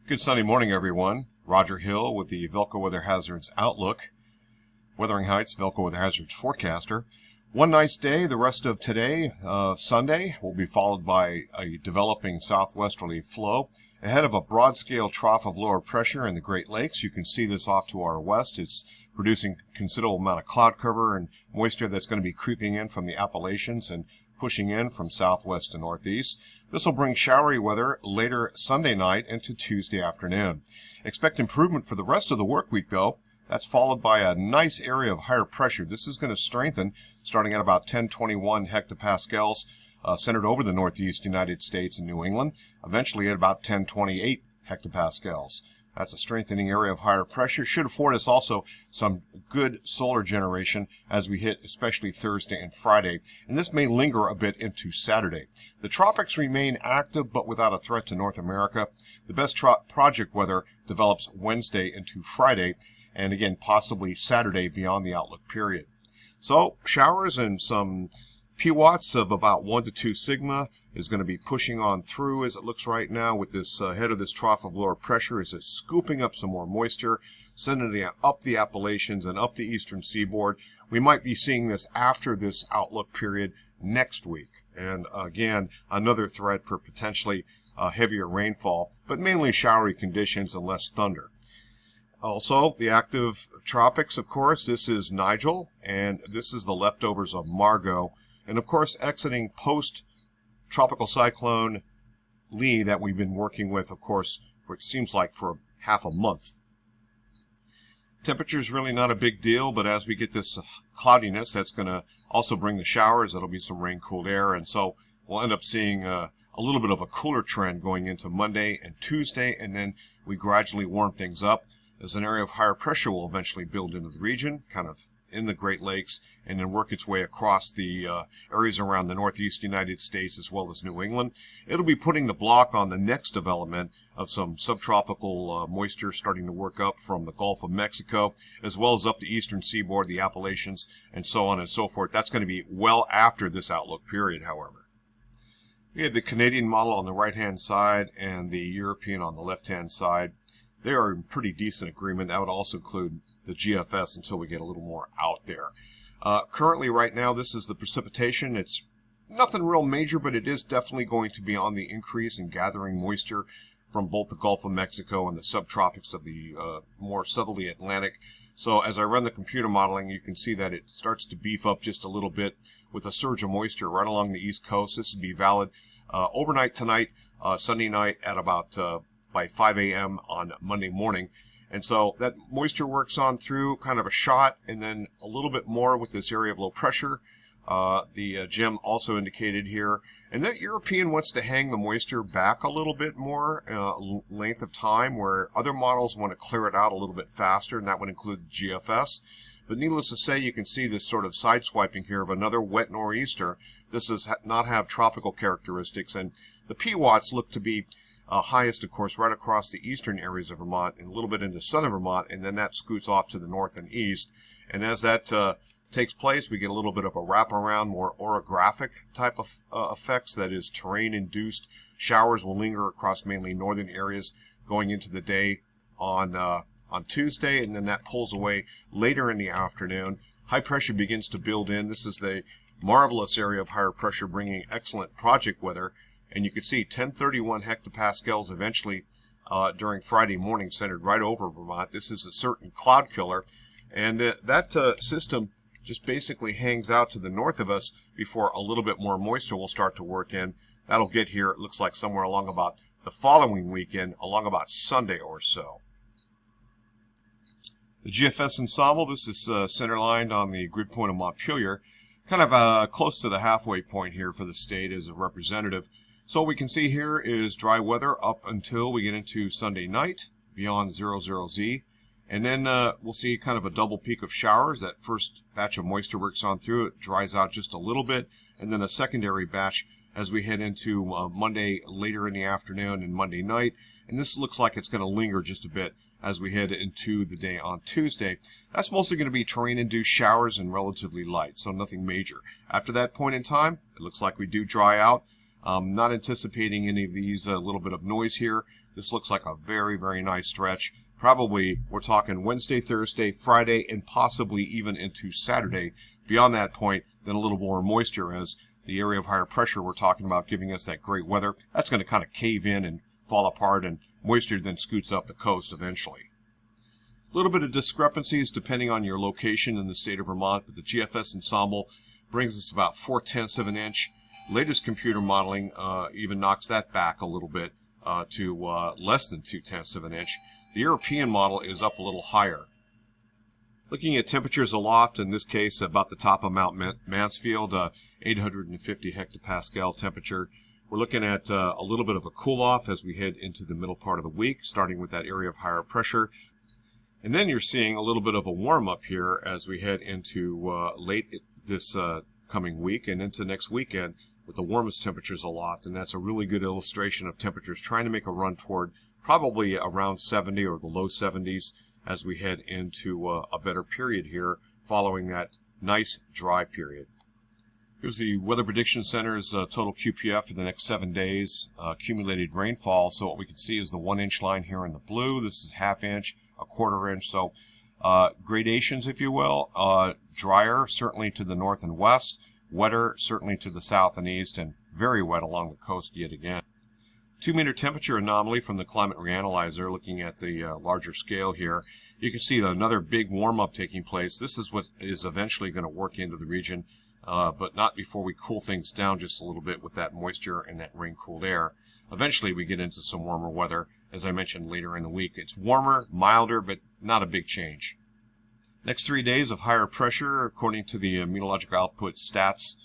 Good Sunday morning, everyone. Roger Hill with the VELCO Weather Hazards Outlook. Wuthering Heights VELCO Weather Hazards Forecaster. One nice day. The rest of today, Sunday, will be followed by a developing southwesterly flow ahead of a broad-scale trough of lower pressure in the Great Lakes. You can see this off to our west. It's producing considerable amount of cloud cover and moisture that's going to be creeping in from the Appalachians and pushing in from southwest to northeast. This will bring showery weather later Sunday night into Tuesday afternoon. Expect improvement for the rest of the work week, though. That's followed by a nice area of higher pressure. This is going to strengthen starting at about 1021 hectopascals, centered over the northeast United States and New England, eventually at about 1028 hectopascals. That's a strengthening area of higher pressure. Should afford us also some good solar generation as we hit especially Thursday and Friday. And this may linger a bit into Saturday. The tropics remain active but without a threat to North America. The best project weather develops Wednesday into Friday and again possibly Saturday beyond the outlook period. So showers and some PWatts of about 1 to 2 sigma is going to be pushing on through as it looks right now with this head of this trough of lower pressure as it's scooping up some more moisture, sending it up the Appalachians and up the eastern seaboard. We might be seeing this after this outlook period next week. And again, another threat for potentially heavier rainfall, but mainly showery conditions and less thunder. Also, the active tropics, of course, this is Nigel, and this is the leftovers of Margot. And of course, exiting post-tropical cyclone Lee that we've been working with, of course, for it seems like for half a month. Temperature's really not a big deal, but as we get this cloudiness, that's going to also bring the showers. That'll be some rain-cooled air, and so we'll end up seeing a little bit of a cooler trend going into Monday and Tuesday, and then we gradually warm things up as an area of higher pressure will eventually build into the region, kind of in the Great Lakes, and then work its way across the areas around the northeast United States as well as New England. It'll be putting the block on the next development of some subtropical moisture starting to work up from the Gulf of Mexico, as well as up the eastern seaboard, the Appalachians, and so on and so forth. That's going to be well after this outlook period, however. We have the Canadian model on the right-hand side and the European on the left-hand side. They are in pretty decent agreement. That would also include the GFS until we get a little more out there. Currently, right now, this is the precipitation. It's nothing real major, but it is definitely going to be on the increase in gathering moisture from both the Gulf of Mexico and the subtropics of the more southerly Atlantic. So as I run the computer modeling, you can see that it starts to beef up just a little bit with a surge of moisture right along the East Coast. This would be valid overnight tonight, Sunday night at about by 5 a.m. on Monday morning. And so that moisture works on through kind of a shot and then a little bit more with this area of low pressure. The gem also indicated here. And that European wants to hang the moisture back a little bit more length of time, where other models want to clear it out a little bit faster, and that would include the GFS. But needless to say, you can see this sort of sideswiping here of another wet nor'easter. This does not have tropical characteristics, and the PWatts look to be highest, of course, right across the eastern areas of Vermont and a little bit into southern Vermont, and then that scoots off to the north and east. And as that takes place, we get a little bit of a wraparound, more orographic type of effects. That is, terrain-induced showers will linger across mainly northern areas going into the day on Tuesday, and then that pulls away later in the afternoon. High pressure begins to build in. This is the marvelous area of higher pressure bringing excellent project weather. And you can see 1031 hectopascals eventually during Friday morning centered right over Vermont. This is a certain cloud killer. And that system just basically hangs out to the north of us before a little bit more moisture will start to work in. That'll get here, it looks like, somewhere along about the following weekend, along about Sunday or so. The GFS ensemble, this is center-lined on the grid point of Montpelier, kind of close to the halfway point here for the state as a representative. So what we can see here is dry weather up until we get into Sunday night, beyond 00Z. And then we'll see kind of a double peak of showers. That first batch of moisture works on through, it dries out just a little bit. And then a secondary batch as we head into Monday later in the afternoon and Monday night. And this looks like it's going to linger just a bit as we head into the day on Tuesday. That's mostly going to be terrain-induced showers and relatively light, so nothing major. After that point in time, it looks like we do dry out. Not anticipating any of these, a little bit of noise here. This looks like a very, very nice stretch. Probably we're talking Wednesday, Thursday, Friday, and possibly even into Saturday. Beyond that point, then a little more moisture, as the area of higher pressure we're talking about giving us that great weather. That's going to kind of cave in and fall apart, and moisture then scoots up the coast eventually. A little bit of discrepancies depending on your location in the state of Vermont, but the GFS ensemble brings us about 0.4 of an inch. Latest computer modeling even knocks that back a little bit to less than 0.2 of an inch. The European model is up a little higher. Looking at temperatures aloft, in this case about the top of Mount Mansfield, 850 hectopascal temperature. We're looking at a little bit of a cool-off as we head into the middle part of the week, starting with that area of higher pressure. And then you're seeing a little bit of a warm-up here as we head into late this coming week and into next weekend with the warmest temperatures aloft. And that's a really good illustration of temperatures trying to make a run toward probably around 70 or the low 70s as we head into a better period here following that nice dry period. Here's the Weather Prediction Center's total QPF for the next 7 days, accumulated rainfall. So what we can see is the 1 inch line here in the blue. This is ½ inch, a ¼ inch. So gradations, if you will, drier certainly to the north and west, wetter certainly to the south and east, and very wet along the coast yet again. 2-meter temperature anomaly from the climate reanalyzer, looking at the larger scale here. You can see another big warm-up taking place. This is what is eventually going to work into the region, but not before we cool things down just a little bit with that moisture and that rain-cooled air. Eventually we get into some warmer weather, as I mentioned later in the week. It's warmer, milder, but not a big change. Next 3 days of higher pressure, according to the meteorological output stats,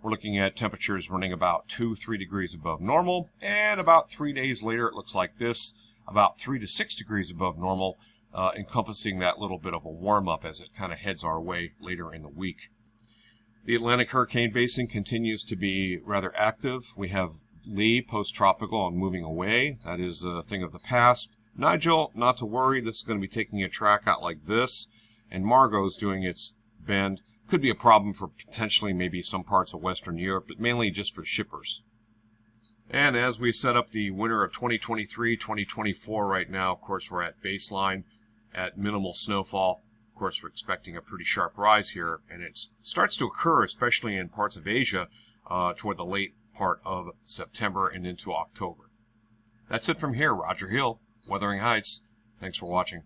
we're looking at temperatures running about 2-3 degrees above normal, and about 3 days later it looks like this, about 3 to 6 degrees above normal, encompassing that little bit of a warm-up as it kind of heads our way later in the week. The Atlantic hurricane basin continues to be rather active. We have Lee, post-tropical and moving away. That is a thing of the past. Nigel, not to worry, this is going to be taking a track out like this, and Margot's doing its bend. Could be a problem for potentially maybe some parts of Western Europe, but mainly just for shippers. And as we set up the winter of 2023-2024 right now, of course, we're at baseline, at minimal snowfall. Of course, we're expecting a pretty sharp rise here, and it starts to occur, especially in parts of Asia, toward the late part of September and into October. That's it from here. Roger Hill, Wuthering Heights. Thanks for watching.